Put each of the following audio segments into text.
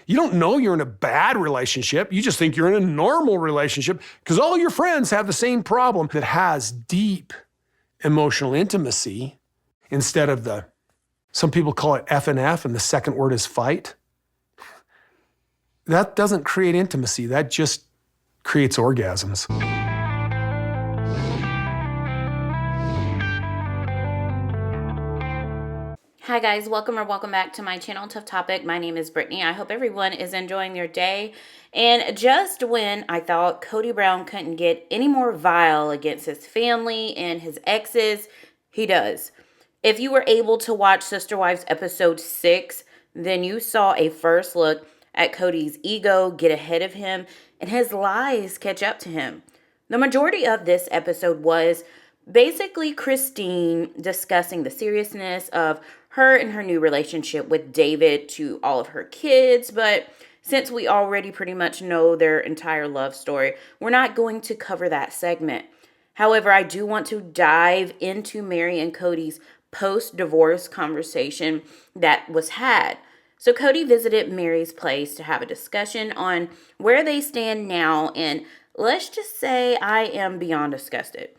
You don't know you're in a bad relationship. You just think you're in a normal relationship because all your friends have the same problem that has deep emotional intimacy instead of some people call it F and F, and the second word is fight. That doesn't create intimacy. That just creates orgasms. Hi guys, welcome back to my channel, Tough Topic. My name is Brittany. I hope everyone is enjoying their day. And just when I thought Kody Brown couldn't get any more vile against his family and his exes, he does. If you were able to watch Sister Wives episode 6, then you saw a first look at Kody's ego get ahead of him and his lies catch up to him. The majority of this episode was basically Christine discussing the seriousness of her and her new relationship with David to all of her kids, but since we already pretty much know their entire love story, we're not going to cover that segment. However, I do want to dive into Meri and Kody's post-divorce conversation that was had. So Kody visited Meri's place to have a discussion on where they stand now, and let's just say I am beyond disgusted.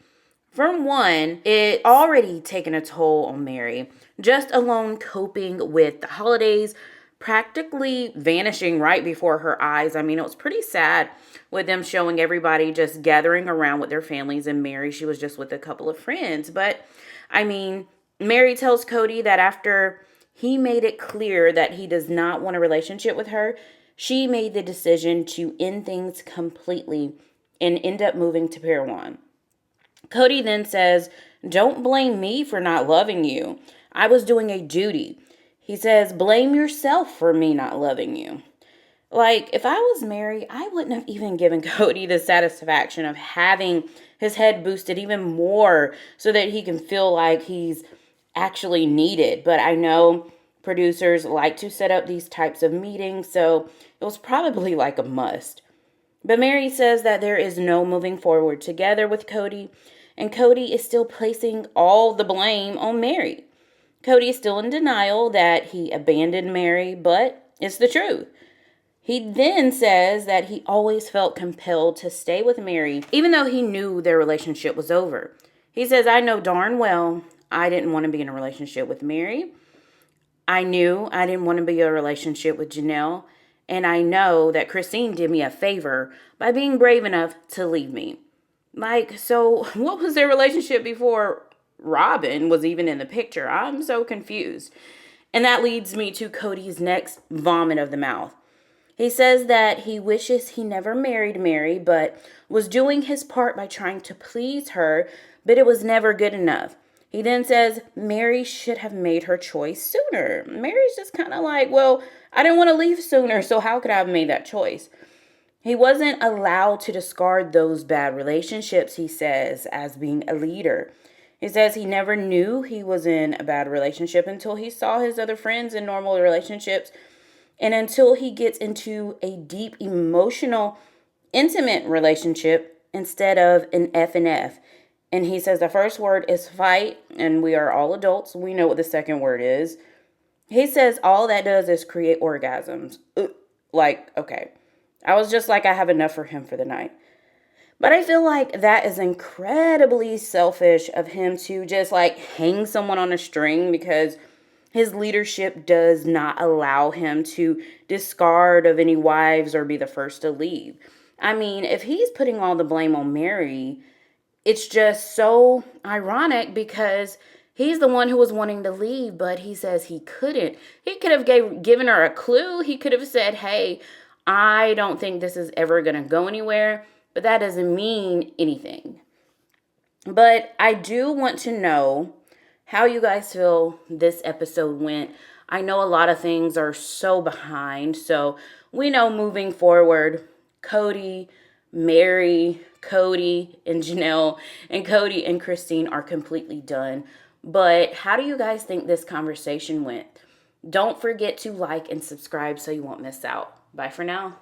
For one, it already taken a toll on Meri, just alone coping with the holidays practically vanishing right before her eyes. I mean, it was pretty sad with them showing everybody just gathering around with their families, and Meri, she was just with a couple of friends. But, I mean, Meri tells Kody that after he made it clear that he does not want a relationship with her, she made the decision to end things completely and end up moving to Parowan. Kody then says, "Don't blame me for not loving you. I was doing a duty." He says, "Blame yourself for me not loving you." Like, if I was Meri, I wouldn't have even given Kody the satisfaction of having his head boosted even more so that he can feel like he's actually needed. But I know producers like to set up these types of meetings, so it was probably like a must. But Meri says that there is no moving forward together with Kody, and Kody is still placing all the blame on Meri. Kody is still in denial that he abandoned Meri, but it's the truth. He then says that he always felt compelled to stay with Meri, even though he knew their relationship was over. He says, "I know darn well I didn't want to be in a relationship with Meri. I knew I didn't want to be in a relationship with Janelle. And I know that Christine did me a favor by being brave enough to leave me." Like, so what was their relationship before Robin was even in the picture? I'm so confused. And that leads me to Kody's next vomit of the mouth. He says that he wishes he never married Meri, but was doing his part by trying to please her, but it was never good enough. He then says Meri should have made her choice sooner. Meri's just kind of like, well, I didn't want to leave sooner, so how could I have made that choice? He wasn't allowed to discard those bad relationships, he says, as being a leader. He says he never knew he was in a bad relationship until he saw his other friends in normal relationships, and until he gets into a deep, emotional, intimate relationship instead of an F and F. And he says the first word is fight, and we are all adults. We know what the second word is. He says all that does is create orgasms. Like, okay. I was just like, I have enough for him for the night. But I feel like that is incredibly selfish of him to just like hang someone on a string because his leadership does not allow him to discard of any wives or be the first to leave. I mean, if he's putting all the blame on Meri, it's just so ironic because he's the one who was wanting to leave, but he says he couldn't. He could have given her a clue. He could have said, "Hey, I don't think this is ever going to go anywhere," but that doesn't mean anything. But I do want to know how you guys feel this episode went. I know a lot of things are so behind, so we know moving forward, Kody, Meri, Kody, and Janelle, and Kody and Christine are completely done. But how do you guys think this conversation went? Don't forget to like and subscribe so you won't miss out. Bye for now.